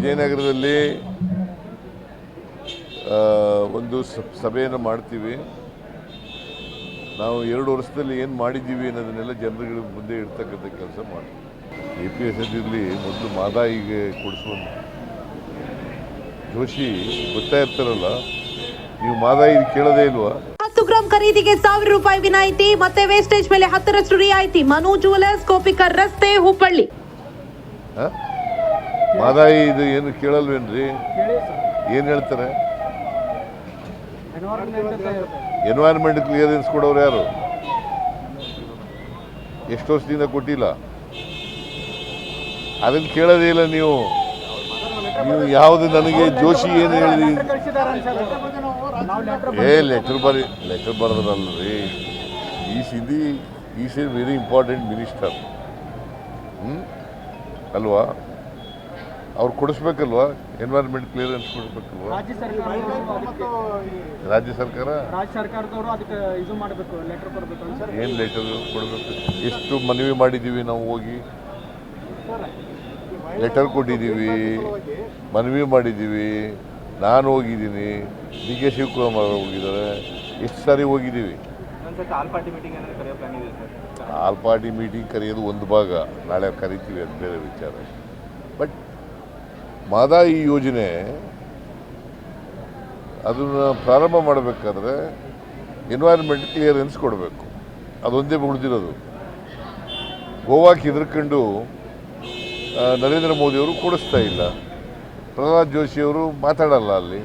ವಿಜಯನಗರದಲ್ಲಿ ಒಂದು ಸಭೆಯನ್ನು ಮಾಡ್ತೀವಿ. ನಾವು 2 ವರ್ಷದಲ್ಲಿ ಏನು ಮಾಡಿದ್ದೀವಿ ಅನ್ನೋದನ್ನೆಲ್ಲ ಜನರುಗಳ ಮುಂದೆ ಇಡ್ತಕ್ಕಂಥ ಕೆಲಸ ಮಾಡ್ತೀವಿ. APSL ಇರಲಿ, ಮೊದಲು ಮಾದಾಯಿಗೆ ಕೊಡಿಸುವಂತ ಜೋಶಿ ಗೊತ್ತಾ ಇರ್ತಾರಲ್ಲ, ನೀವು ಮಾದಾಯಿ ಕೇಳೋದೇ ಇಲ್ವಾ? 10 ಗ್ರಾಂ ಖರೀದಿಗೆ 1000 ರೂಪಾಯಿ ವಿನಾಯಿತಿ, ಮತ್ತೆ ವೇಸ್ಟೇಜ್ ಮೇಲೆ 10ರಷ್ಟು ರಿಯಾಯಿತಿ. ಮನು ಜುವೆಲರ್ಸ್, ಕೋಪಿಕರ್ ರಸ್ತೆ, ಹುಬ್ಬಳ್ಳಿ. ಮಾದಾಯಿ ಇದು ಏನು ಕೇಳಲ್ವೇನ್ರಿ? ಏನು ಹೇಳ್ತಾರೆ? ಎನ್ವೈರನ್ಮೆಂಟ್ ಕ್ಲಿಯರೆನ್ಸ್ ಕೊಡೋರು ಯಾರು? ಎಷ್ಟು ವರ್ಷದಿಂದ ಕೊಟ್ಟಿಲ್ಲ. ಅದನ್ನು ಕೇಳೋದೇ ಇಲ್ಲ ನೀವು. ಯಾವುದು ನನಗೆ ಜೋಶಿ ಏನು ಹೇಳಿದ್ರಿ? ಲೆಟರ್ ಬರೆದ್ರಲ್ರಿ. Is a very important minister ಅಲ್ವಾ? ಅವ್ರು ಕೊಡಿಸ್ಬೇಕಲ್ವಾ? Environment clearance ಕೊಡಿಸ್ಬೇಕಲ್ವಾ? ರಾಜ್ಯ ಸರ್ಕಾರದವರು ಅದಕ್ಕೆ ಇದು ಮಾಡಬೇಕು, ಲೆಟರ್ ಕೊಡಬೇಕು. ಏನು ಲೆಟರ್ ಕೊಡಬೇಕು? ಎಷ್ಟು ಮನವಿ ಮಾಡಿದ್ದೀವಿ ನಾವು, ಹೋಗಿ ಲೆಟರ್ ಕೊಟ್ಟಿದ್ದೀವಿ, ಮನವಿ ಮಾಡಿದ್ದೀವಿ. ನಾನು ಹೋಗಿದ್ದೀನಿ, DK ಶಿವಕುಮಾರ್ ಹೋಗಿದ್ದಾರೆ, ಎಷ್ಟು ಸಾರಿ ಹೋಗಿದ್ದೀವಿ. ಆಲ್ ಪಾರ್ಟಿ ಮೀಟಿಂಗ್ ಕರೆಯೋದು ಒಂದು ಭಾಗ, ನಾಳೆ ಕರಿತೀವಿ, ಅದು ಬೇರೆ ವಿಚಾರ. ಬಟ್ ಮಾದಾಯಿ ಯೋಜನೆ ಅದನ್ನು ಪ್ರಾರಂಭ ಮಾಡಬೇಕಾದ್ರೆ ಎನ್ವೈರನ್ಮೆಂಟ್ ಕ್ಲಿಯರೆನ್ಸ್ ಕೊಡಬೇಕು. ಅದೊಂದೇ ಉಳಿದಿರೋದು. ಗೋವಾಕ್ಕೆ ಹೆದರ್ಕೊಂಡು ನರೇಂದ್ರ ಮೋದಿಯವರು ಕೊಡಿಸ್ತಾ ಇಲ್ಲ. ಪ್ರಹ್ಲಾದ್ ಜೋಶಿಯವರು ಮಾತಾಡಲ್ಲ ಅಲ್ಲಿ.